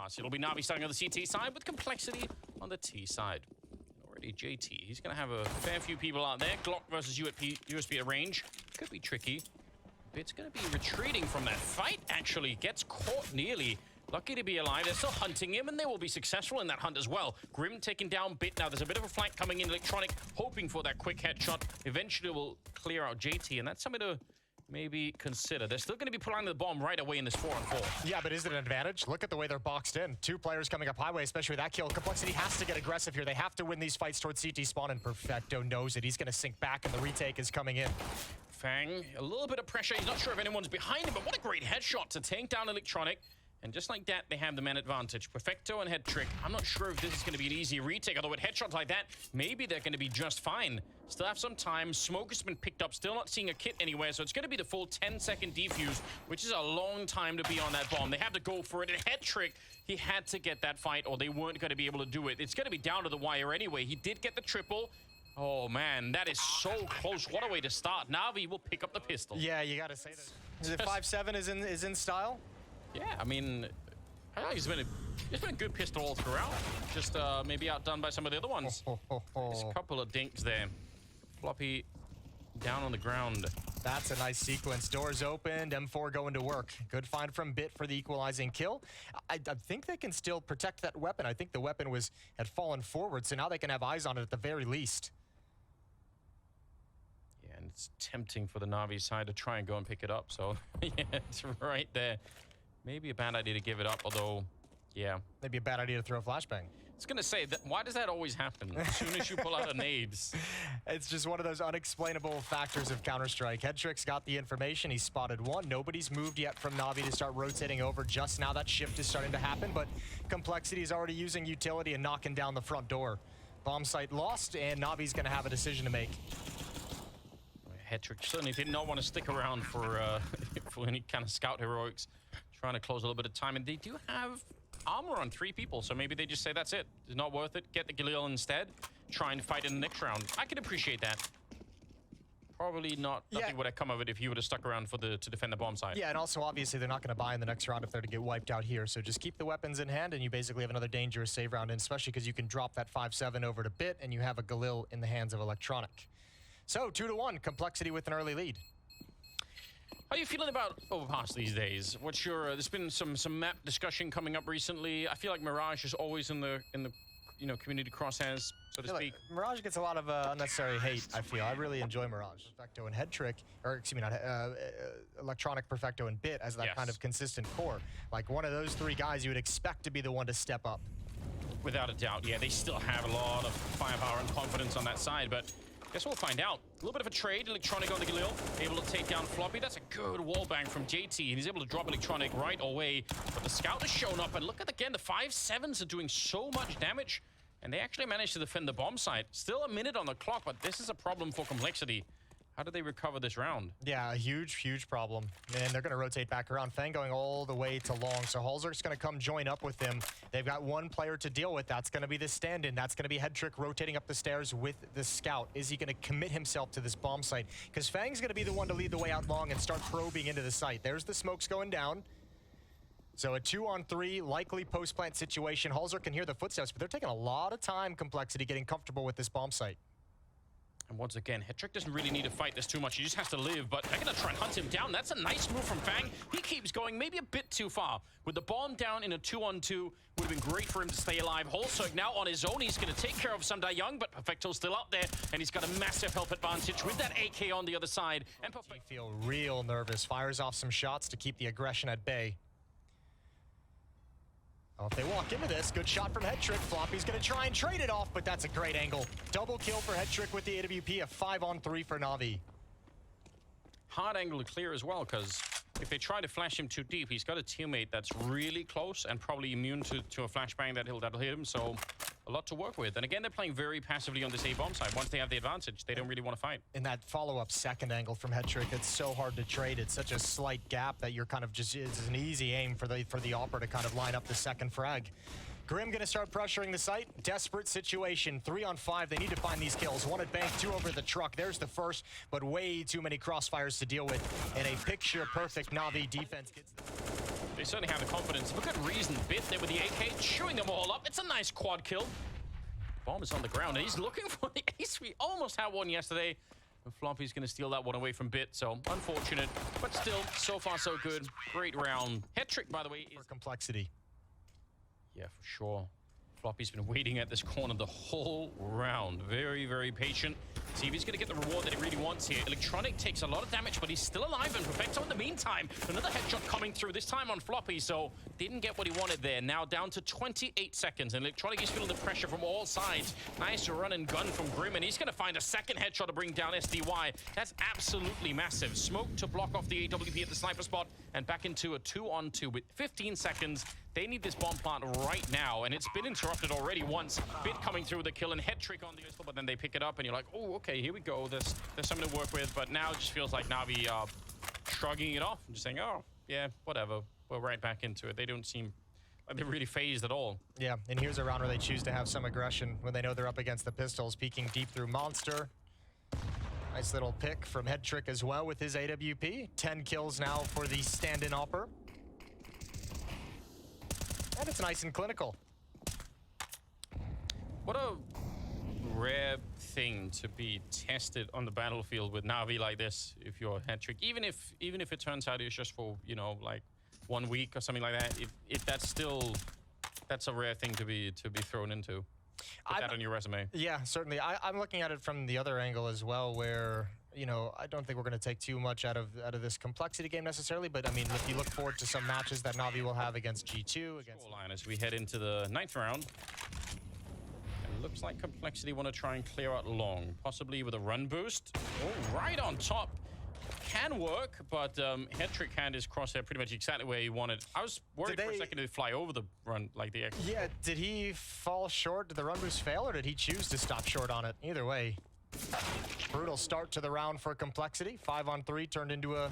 pass. It'll be NaVi starting on the CT side with complexity on the T side. Already JT, he's going to have a fair few people out there. Glock versus USB at range. Could be tricky. Bit's going to be retreating from that fight, actually. Gets caught nearly. Lucky to be alive. They're still hunting him, and they will be successful in that hunt as well. Grim taking down Bit. Now there's a bit of a flank coming in. Electronic hoping for that quick headshot. Eventually will clear out JT, and that's something to maybe consider. They're still going to be planting the bomb right away in this 4-on-4. Yeah, but is it an advantage? Look at the way they're boxed in. 2 players coming up highway, especially with that kill. Complexity has to get aggressive here. They have to win these fights towards CT spawn, and Perfecto knows it. He's going to sink back, and the retake is coming in. Fang, a little bit of pressure. He's not sure if anyone's behind him, but what a great headshot to take down Electronic. And just like that, they have the man advantage. Perfecto and Head Trick. I'm not sure if this is going to be an easy retake, although with headshots like that, maybe they're going to be just fine. Still have some time. Smoke has been picked up. Still not seeing a kit anywhere, so it's going to be the full 10-second defuse, which is a long time to be on that bomb. They have to go for it. And Head Trick, he had to get that fight, or they weren't going to be able to do it. It's going to be down to the wire anyway. He did get the triple. Oh, man, that is so close. What a way to start. NaVi will pick up the pistol. Yeah, you got to say that. Is it 5-7 is in style? Yeah, I mean, I think it's been a good pistol all throughout. Just maybe outdone by some of the other ones. There's a couple of dinks there. Floppy down on the ground. That's a nice sequence. Doors opened, M4 going to work. Good find from Bit for the equalizing kill. I think they can still protect that weapon. I think the weapon had fallen forward, so now they can have eyes on it at the very least. Yeah, and it's tempting for the Navi side to try and go and pick it up. So, yeah, it's right there. Maybe a bad idea to give it up, although, yeah. Maybe a bad idea to throw a flashbang. I was going to say, why does that always happen as soon as you pull out a nades? It's just one of those unexplainable factors of Counter-Strike. Headtrick's got the information. He's spotted one. Nobody's moved yet from NaVi to start rotating over. Just now that shift is starting to happen, but Complexity is already using utility and knocking down the front door. Bomb site lost, and NaVi's going to have a decision to make. Headtrick certainly did not want to stick around for any kind of scout heroics. Trying to close a little bit of time, and they do have armor on 3 people, so maybe they just say that's it. It's not worth it. Get the Galil instead. Try and fight in the next round. I can appreciate that. Probably nothing would have come of it if you would have stuck around to defend the bomb site. Yeah, and also obviously they're not going to buy in the next round if they're to get wiped out here. So just keep the weapons in hand, and you basically have another dangerous save round, and especially because you can drop that 5-7 over to Bit, and you have a Galil in the hands of Electronic. So 2-1, Complexity with an early lead. How are you feeling about Overpass these days? What's your? There's been some map discussion coming up recently. I feel like Mirage is always in the community crosshairs, so to speak. Like Mirage gets a lot of unnecessary hate. I feel I really enjoy Mirage. Perfecto and Head Trick, or excuse me, not Electronic, Perfecto and Bit as that kind of consistent core. Like one of those 3 guys you would expect to be the one to step up. Without a doubt, yeah. They still have a lot of firepower and confidence on that side, but. Guess we'll find out. A little bit of a trade. Electronic on the Galil, able to take down Floppy. That's a good wall bang from JT, and he's able to drop Electronic right away. But the scout has shown up, and look at again, the 5-7s are doing so much damage, and they actually managed to defend the bomb site. Still a minute on the clock, but this is a problem for Complexity. How do they recover this round? Yeah, a huge problem. And they're going to rotate back around. Fang going all the way to long. So Halzer's going to come join up with them. They've got 1 player to deal with. That's going to be the stand-in. That's going to be Head Trick rotating up the stairs with the scout. Is he going to commit himself to this bomb site? Because Fang's going to be the one to lead the way out long and start probing into the site. There's the smokes going down. So a 2-on-3, likely post-plant situation. Halzer can hear the footsteps, but they're taking a lot of time, Complexity, getting comfortable with this bomb site. And once again, Headtrick doesn't really need to fight this too much. He just has to live, but they're going to try and hunt him down. That's a nice move from Fang. He keeps going maybe a bit too far. With the bomb down in a 2-on-2, would have been great for him to stay alive. Holzerg now on his own. He's going to take care of Samda Young, but Perfecto's still out there, and he's got a massive health advantage with that AK on the other side. And He feel real nervous. Fires off some shots to keep the aggression at bay. Oh, if they walk into this, good shot from Head Trick. Floppy's going to try and trade it off, but that's a great angle. Double kill for Head Trick with the AWP, a 5-on-3 for NaVi. Hard angle to clear as well, because if they try to flash him too deep, he's got a teammate that's really close and probably immune to a flashbang that'll hit him, so a lot to work with. And again, they're playing very passively on this A-bomb side. Once they have the advantage, they don't really want to fight. In that follow-up second angle from Head Trick, it's so hard to trade. It's such a slight gap that you're kind of just, it's an easy aim for the Opera to kind of line up the second frag. Grim going to start pressuring the site. Desperate situation. 3-on-5. They need to find these kills. 1 at bank, 2 over the truck. There's the first, but way too many crossfires to deal with. And a picture-perfect NaVi defense gets them. They certainly have the confidence. For good reason. Bit there with the AK, chewing them all up. It's a nice quad kill. Bomb is on the ground, and he's looking for the ace. We almost had one yesterday. And Floppy's going to steal that one away from Bit, so unfortunate. But still, so far so good. Great round. Head trick, by the way, is... For complexity. Yeah, for sure. Floppy's been waiting at this corner the whole round. Very, very patient. See if he's going to get the reward that he really wants here. Electronic takes a lot of damage, but he's still alive. And Perfecto, in the meantime, another headshot coming through, this time on Floppy. So didn't get what he wanted there. Now down to 28 seconds. And Electronic is feeling the pressure from all sides. Nice run and gun from Grim. And he's going to find a second headshot to bring down SDY. That's absolutely massive. Smoke to block off the AWP at the sniper spot. And back into a 2-on-2 with 15 seconds. They need this bomb plant right now, and it's been interrupted already once. Bit coming through with the kill and head trick on the pistol, but then they pick it up, and you're like, oh, okay, here we go. There's something to work with, but now it just feels like NaVi shrugging it off and just saying, oh, yeah, whatever. We're right back into it. They don't seem like they're really phased at all. Yeah, and here's a round where they choose to have some aggression when they know they're up against the pistols, peeking deep through Monster. Nice little pick from head trick as well with his AWP. 10 kills now for the stand-in opper. And it's nice and clinical. What a rare thing to be tested on the battlefield with NaVi like this. If you're a hat trick, even if it turns out it's just for, you know, like 1 week or something like that, that's a rare thing to be thrown into. Put that on your resume. Yeah, certainly. I'm looking at it from the other angle as well, where, you know, I don't think we're going to take too much out of this complexity game necessarily, but I mean, if you look forward to some matches that NaVi will have against G2, against line as we head into the 9th round. It looks like complexity want to try and clear out long, possibly with a run boost. Oh, right on top. Can work, but head trick hand is crosshair pretty much exactly where he wanted. I was worried for a second to fly over the run, like the extra. Yeah, did he fall short? Did the run boost fail, or did he choose to stop short on it? Either way, brutal start to the round for complexity. 5-on-3 turned into a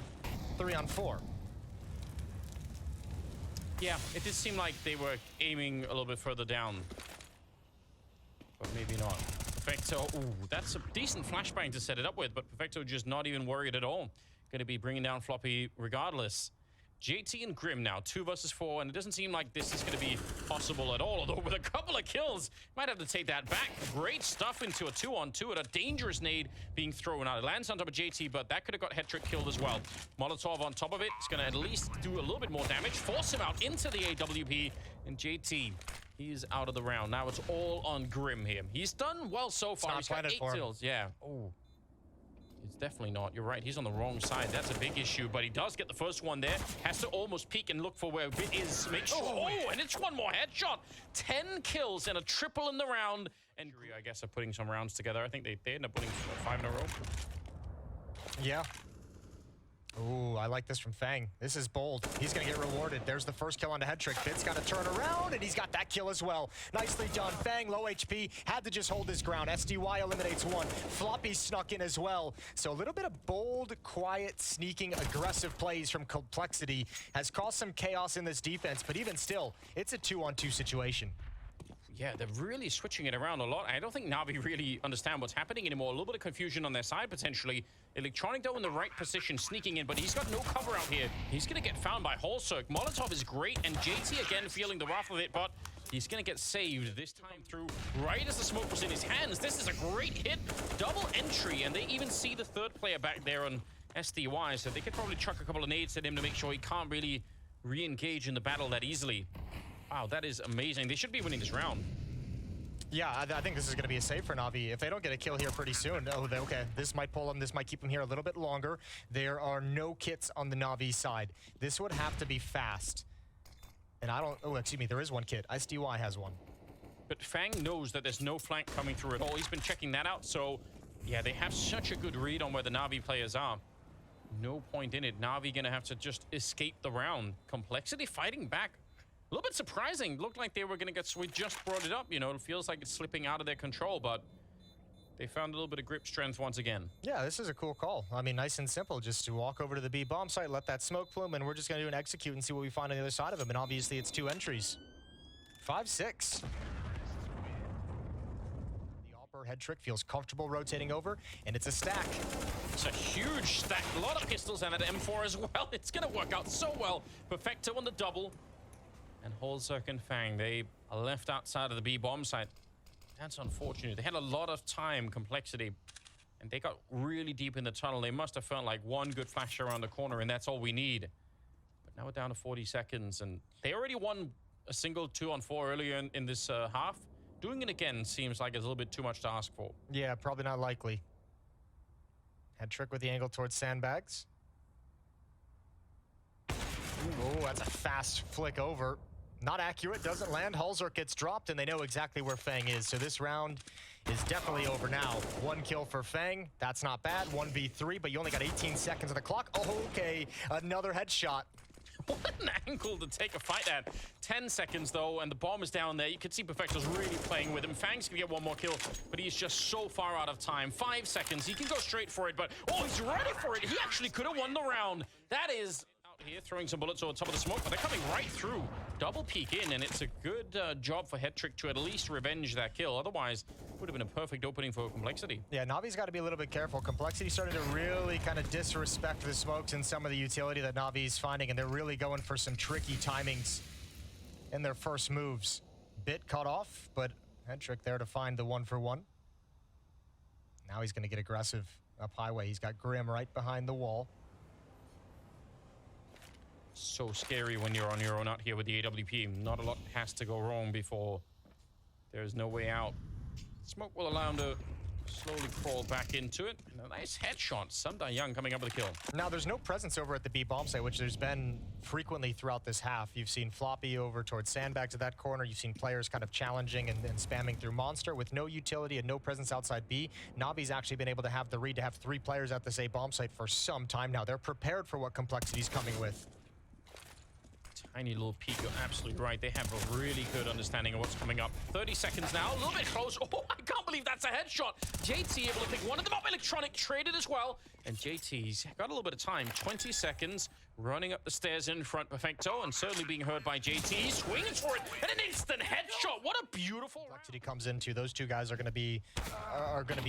3-on-4. Yeah, it did seem like they were aiming a little bit further down, but maybe not. Perfecto, ooh, that's a decent flashbang to set it up with, but Perfecto just not even worried at all. Going to be bringing down Floppy regardless. JT and Grim now, 2 versus 4, and it doesn't seem like this is going to be possible at all, although with a couple of kills, might have to take that back. Great stuff into a 2-on-2 and a dangerous nade being thrown out. It lands on top of JT, but that could have got head trick killed as well. Molotov on top of it. It's going to at least do a little bit more damage, force him out into the AWP, and JT, he's out of the round. Now it's all on Grim here. He's done well so far. He's got 8 kills. Yeah. Oh. It's definitely not. You're right. He's on the wrong side. That's a big issue, but he does get the first one there. Has to almost peek and look for where Bit is. Make sure. Oh, and it's one more headshot. 10 kills and a triple in the round. And I guess are putting some rounds together. I think they end up winning 5 in a row. Yeah. Ooh, I like this from Fang. This is bold. He's going to get rewarded. There's the first kill on the head trick. Bit's got to turn around, and he's got that kill as well. Nicely done. Fang, low HP, had to just hold his ground. SDY eliminates one. Floppy snuck in as well. So a little bit of bold, quiet, sneaking, aggressive plays from complexity has caused some chaos in this defense, but even still, it's a 2-on-2 situation. Yeah, they're really switching it around a lot. I don't think NaVi really understand what's happening anymore. A little bit of confusion on their side, potentially. Electronic, though, in the right position, sneaking in, but he's got no cover out here. He's going to get found by Holzerk. Molotov is great, and JT, again, feeling the wrath of it, but he's going to get saved this time through right as the smoke was in his hands. This is a great hit. Double entry, and they even see the third player back there on SDY, so they could probably chuck a couple of nades at him to make sure he can't really re-engage in the battle that easily. Wow, that is amazing. They should be winning this round. Yeah, I think this is going to be a save for NaVi. If they don't get a kill here pretty soon, okay, this might pull them. This might keep them here a little bit longer. There are no kits on the NaVi side. This would have to be fast. And I don't... Oh, excuse me, there is one kit. SDY has one. But Fang knows that there's no flank coming through at all. He's been checking that out. So, yeah, they have such a good read on where the NaVi players are. No point in it. NaVi going to have to just escape the round. Complexity fighting back. A little bit surprising. Looked like they were going to get... We just brought it up, you know. It feels like it's slipping out of their control, but they found a little bit of grip strength once again. Yeah, this is a cool call. I mean, nice and simple. Just to walk over to the B bomb site, let that smoke plume, and we're just going to do an execute and see what we find on the other side of him. And obviously, it's 2 entries. 5-6. Head trick feels comfortable rotating over, and it's a stack. It's a huge stack. A lot of pistols and an M4 as well. It's going to work out so well. Perfecto on the double. And Holzerk and Fang, they are left outside of the B bomb site. That's unfortunate. They had a lot of time, complexity, and they got really deep in the tunnel. They must have felt like one good flash around the corner, and that's all we need. But now we're down to 40 seconds, and they already won a single 2-on-4 earlier in this half. Doing it again seems like it's a little bit too much to ask for. Yeah, probably not likely. Head trick with the angle towards sandbags. Oh, that's a fast flick over. Not accurate, doesn't land. Holzerk gets dropped, and they know exactly where Fang is. So this round is definitely over now. 1 kill for Fang. That's not bad. 1v3, but you only got 18 seconds on the clock. Oh, okay, another headshot. What an angle to take a fight at. 10 seconds, though, and the bomb is down there. You can see Perfecto's really playing with him. Fang's gonna get 1 more kill, but he's just so far out of time. 5 seconds. He can go straight for it, but oh, he's ready for it. He actually could have won the round. That is out here, throwing some bullets over top of the smoke, but they're coming right through. Double peek in, and it's a good job for Head Trick to at least revenge that kill. Otherwise, it would have been a perfect opening for Complexity. Yeah, Navi's got to be a little bit careful. Complexity starting to really kind of disrespect the smokes and some of the utility that Navi's finding, and they're really going for some tricky timings in their first moves. Bit cut off, but Head Trick there to find the 1-for-1. Now he's going to get aggressive up highway. He's got Grim right behind the wall. So scary when you're on your own out here with the AWP. Not a lot has to go wrong before there's no way out. Smoke will allow him to slowly crawl back into it. And a nice headshot. Sunda Young coming up with a kill. Now, there's no presence over at the B bomb site, which there's been frequently throughout this half. You've seen Floppy over towards sandbags at that corner. You've seen players kind of challenging and spamming through Monster with no utility and no presence outside B. Navi's actually been able to have the read to have 3 players at this A bomb site for some time now. They're prepared for what Complexity's coming with. Tiny little peek, you're absolutely right. They have a really good understanding of what's coming up. 30 seconds now, a little bit close. Oh, I can't believe that's a headshot. JT able to pick one of them up. Electronic traded as well. And JT's got a little bit of time. 20 seconds, running up the stairs in front. Perfecto, and certainly being heard by JT. He's swinging for it, and an instant headshot. What a beautiful Complexity comes into. Those 2 guys are going to be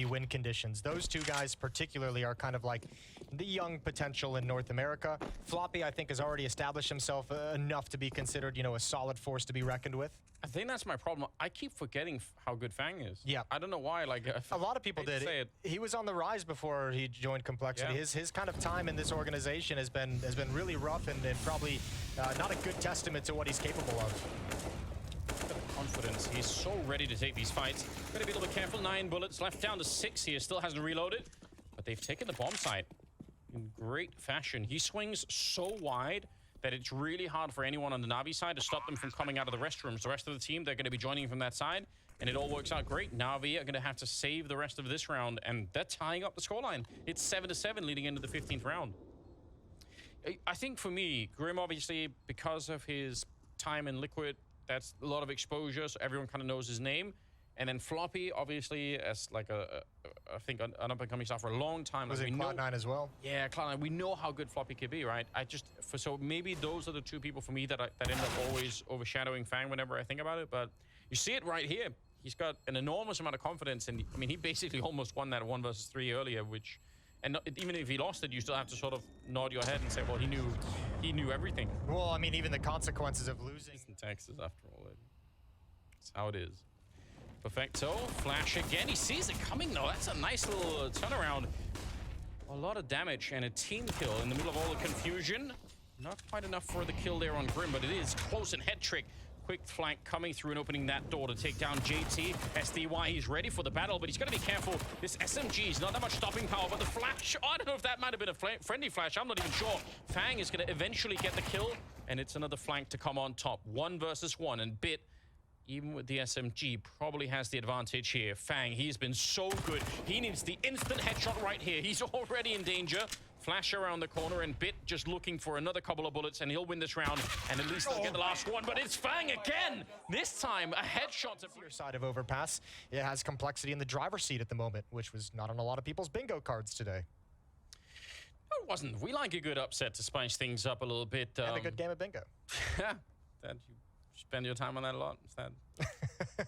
win conditions. Those 2 guys particularly are kind of like the young potential in North America. Floppy, I think, has already established himself enough to be considered, you know, a solid force to be reckoned with. I think that's my problem. I keep forgetting how good Fang is. Yeah. I don't know why. Like a lot of people did. He was on the rise before he joined Complexity. Yeah. His kind of time in this organization has been really rough and probably not a good testament to what he's capable of. Confidence. He's so ready to take these fights. Gotta be a little bit careful. 9 bullets left, down to 6 here. Still hasn't reloaded, but they've taken the bomb site in great fashion. He swings so wide that it's really hard for anyone on the Navi side to stop them from coming out of the restrooms. The rest of the team, they're going to be joining from that side, and it all works out great. Navi are going to have to save the rest of this round, and they're tying up the scoreline. It's 7-7 leading into the 15th round. I think for me, Grim, obviously, because of his time in Liquid, that's a lot of exposure, so everyone kind of knows his name. And then Floppy, obviously, as like I think an up-and-coming star for a long time. Was like, in Cloud9 as well? Yeah, Cloud9. We know how good Floppy could be, right? So maybe those are the 2 people for me that end up always overshadowing Fang whenever I think about it. But you see it right here. He's got an enormous amount of confidence, and I mean, he basically almost won that 1 versus 3 earlier, which, and even if he lost it, you still have to sort of nod your head and say, well, he knew everything. Well, I mean, even the consequences of losing. It's in Texas, after all. That's how it is. Perfecto, flash again. He sees it coming, though. That's a nice little turnaround. A lot of damage and a team kill in the middle of all the confusion. Not quite enough for the kill there on Grim, but it is close. And Head Trick, quick flank coming through and opening that door to take down JT. SDY, he's ready for the battle, but he's got to be careful. This SMG is not that much stopping power, but the flash, I don't know if that might have been a friendly flash. I'm not even sure. Fang is going to eventually get the kill, and it's another flank to come on top. 1 versus 1, and Bit, even with the SMG, probably has the advantage here. Fang, he's been so good. He needs the instant headshot right here. He's already in danger. Flash around the corner, and Bit just looking for another couple of bullets, and he'll win this round, and at least they'll get the last one. But it's Fang again. This time, a headshot to your side of Overpass. It has Complexity in the driver's seat at the moment, which was not on a lot of people's bingo cards today. No, it wasn't. We like a good upset to spice things up a little bit. And a good game of bingo. Yeah, that you spend your time on that a lot. Is that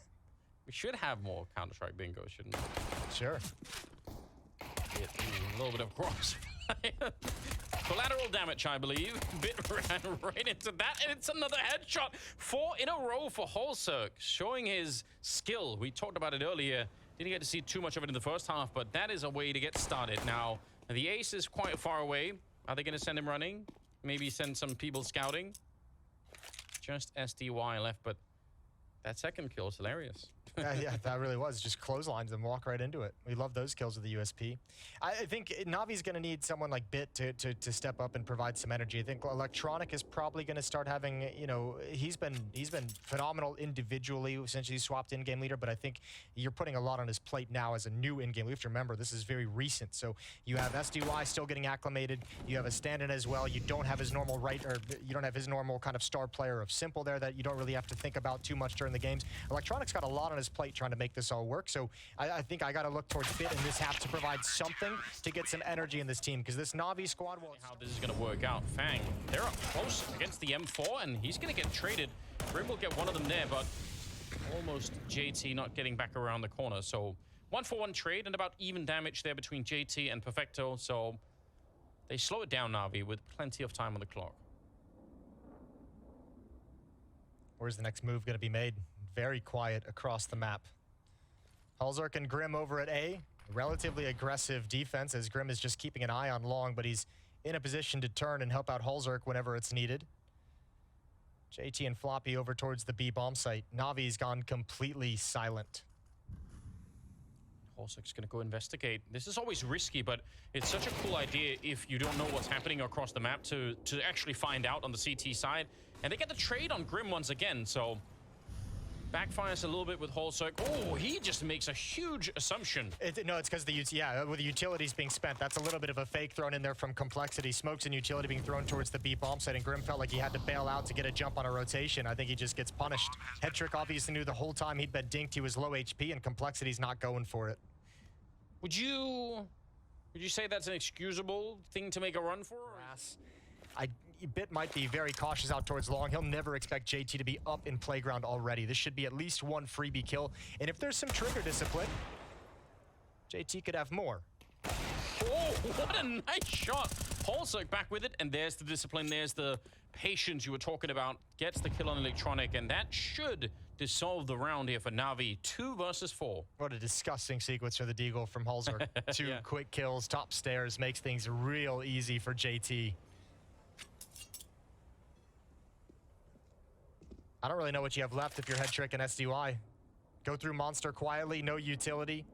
We should have more Counter-Strike bingo, shouldn't we? Sure. A little bit of cross. Collateral damage, I believe. Bit ran right into that, and it's another headshot. 4 in a row for Holzerk, showing his skill. We talked about it earlier. Didn't get to see too much of it in the first half, but that is a way to get started. Now, the ace is quite far away. Are they going to send him running? Maybe send some people scouting? Just SDY left, but that second kill is hilarious. Yeah, that really was. Just clotheslines them, walk right into it. We love those kills with the USP. I think Navi's going to need someone like Bit to step up and provide some energy. I think Electronic is probably going to start having, you know, he's been phenomenal individually since he swapped in-game leader, but I think you're putting a lot on his plate now as a new in-game. We have to remember, this is very recent. So you have SDY still getting acclimated. You have a stand-in as well. You don't have his normal you don't have his normal kind of star player of s1mple there that you don't really have to think about too much during the games. Electronic's got a lot on his plate trying to make this all work. So I think I got to look towards Bit in this half to provide something to get some energy in this team, because this Navi squad will... How this is going to work out. Fang, they're up close against the M4, and he's going to get traded. Grim will get one of them there, but almost JT not getting back around the corner. So 1-for-1 trade and about even damage there between JT and Perfecto. So they slow it down, Navi, with plenty of time on the clock. Where's the next move going to be made? Very quiet across the map. Holzerk and Grim over at A. Relatively aggressive defense as Grim is just keeping an eye on long, but he's in a position to turn and help out Holzerk whenever it's needed. JT and Floppy over towards the B bomb site. Navi's gone completely silent. Holzerk's going to go investigate. This is always risky, but it's such a cool idea if you don't know what's happening across the map to actually find out on the CT side. And they get the trade on Grim once again, so backfires a little bit with Holzerk. Oh, he just makes a huge assumption. No, it's because with the utilities being spent, that's a little bit of a fake thrown in there from Complexity. Smokes and utility being thrown towards the B bomb site, and Grim felt like he had to bail out to get a jump on a rotation. I think he just gets punished. Headtrick obviously knew the whole time he'd been dinked he was low HP, and Complexity's not going for it. Would you say that's an excusable thing to make a run for? Bit might be very cautious out towards long. He'll never expect JT to be up in playground already. This should be at least one freebie kill. And if there's some trigger discipline, JT could have more. Oh, what a nice shot. Holzerk back with it, and there's the discipline, there's the patience you were talking about. Gets the kill on Electronic, and that should dissolve the round here for Navi. 2 versus 4. What a disgusting sequence for the Deagle from Holzerk. 2 Yeah. quick kills, top stairs, makes things real easy for JT. I don't really know what you have left if you're Headtrick and SDY. Go through Monster quietly, no utility.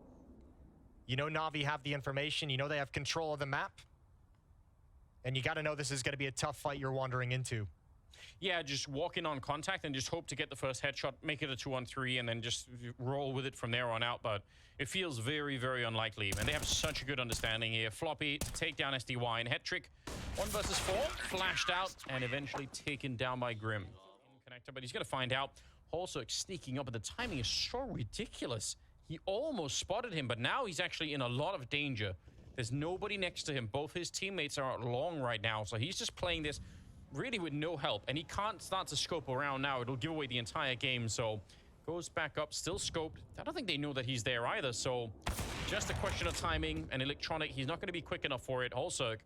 You know Navi have the information. You know they have control of the map. And you got to know this is going to be a tough fight you're wandering into. Yeah, just walk in on contact and just hope to get the first headshot, make it a 2-on-3, and then just roll with it from there on out. But it feels very, very unlikely. And they have such a good understanding here. Floppy to take down SDY, and Headtrick 1 versus 4, flashed out and eventually taken down by Grim. Connector, but he's going to find out. Holzerk sneaking up, and the timing is so ridiculous. He almost spotted him, but now he's actually in a lot of danger. There's nobody next to him. Both his teammates are out long right now, so he's just playing this really with no help, and he can't start to scope around now. It'll give away the entire game, so goes back up, still scoped. I don't think they know that he's there either, so just a question of timing. And Electronic, he's not going to be quick enough for it. Holzerk,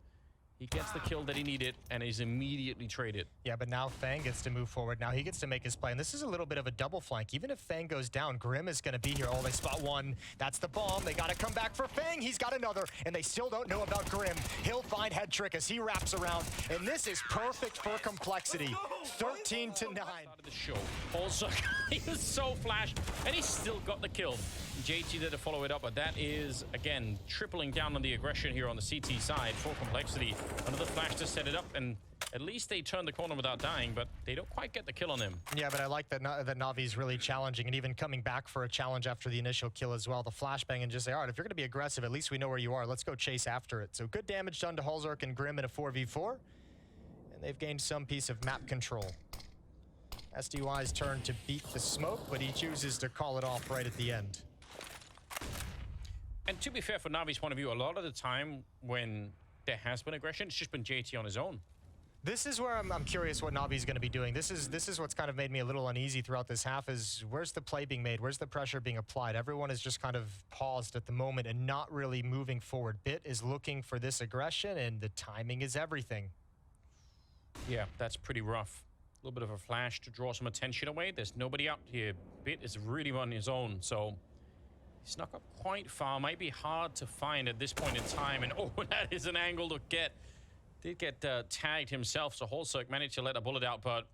he gets the kill that he needed and is immediately traded. Yeah, but now Fang gets to move forward. Now he gets to make his play. And this is a little bit of a double flank. Even if Fang goes down, Grim is going to be here. Oh, they spot one. That's the bomb. They got to come back for Fang. He's got another. And they still don't know about Grim. He'll find Headtrick as he wraps around. And this is perfect for Complexity. 13 to 9. Started the show. Holzerk, he was so flashed. And he still got the kill. JT did to follow it up, but that is, again, tripling down on the aggression here on the CT side for Complexity. Another flash to set it up, and at least they turned the corner without dying, but they don't quite get the kill on him. Yeah, but I like that Navi's really challenging, and even coming back for a challenge after the initial kill as well. The flashbang and just say, all right, if you're going to be aggressive, at least we know where you are. Let's go chase after it. So good damage done to Holzerk and Grim in a 4v4, and they've gained some piece of map control. SDY's turn to beat the smoke, but he chooses to call it off right at the end. And to be fair, for Navi's point of view, a lot of the time when there has been aggression, it's just been JT on his own. This is where I'm curious what NaVi's going to be doing. This is what's kind of made me a little uneasy throughout this half is where's the play being made? Where's the pressure being applied? Everyone is just kind of paused at the moment and not really moving forward. Bit is looking for this aggression, and the timing is everything. Yeah, that's pretty rough. A little bit of a flash to draw some attention away. There's nobody out here. Bit is really on his own, so he snuck up quite far. Might be hard to find at this point in time, and oh, that is an angle to get. Did get tagged himself, so Holzerk managed to let a bullet out, but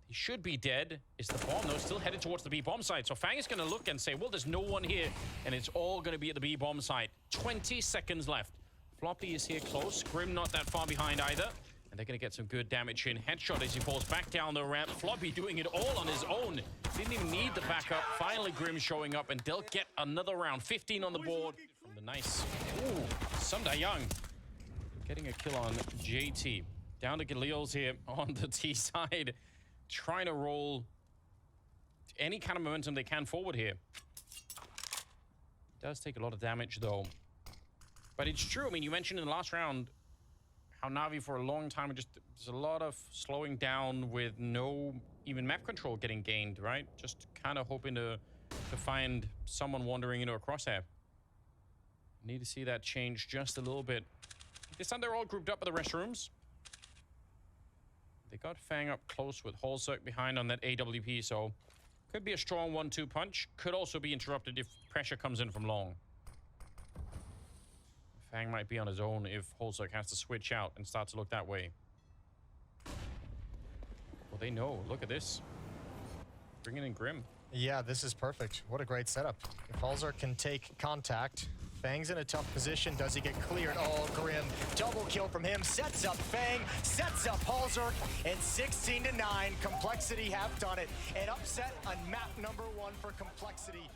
he should be dead. It's the bomb, though, still headed towards the B-bomb site. So Fang is going to look and say, well, there's no one here, and it's all going to be at the B-bomb site. 20 seconds left. Floppy is here close. Grim not that far behind either. And they're going to get some good damage in. Headshot as he falls back down the ramp. Floppy doing it all on his own. Didn't even need the backup. Finally, Grim showing up, and they'll get another round. 15 on the board from the nice. Ooh, Sunday Young. Getting a kill on JT. Down to Galil's here on the T side. Trying to roll any kind of momentum they can forward here. Does take a lot of damage, though. But it's true. I mean, you mentioned in the last round how NaVi for a long time, just there's a lot of slowing down with no even map control getting gained, right? Just kind of hoping to find someone wandering into a crosshair. Need to see that change just a little bit. This time they're all grouped up at the restrooms. They got Fang up close with Holzerk behind on that AWP, so could be a strong 1-2 punch. Could also be interrupted if pressure comes in from long. Fang might be on his own if Holzerk has to switch out and start to look that way. Well, they know. Look at this. Bringing in Grim. Yeah, this is perfect. What a great setup. If Holzerk can take contact, Fang's in a tough position. Does he get cleared? Oh, Grim. Double kill from him. Sets up Fang. Sets up Holzerk. And 16-9. Complexity have done it. An upset on map number 1 for Complexity.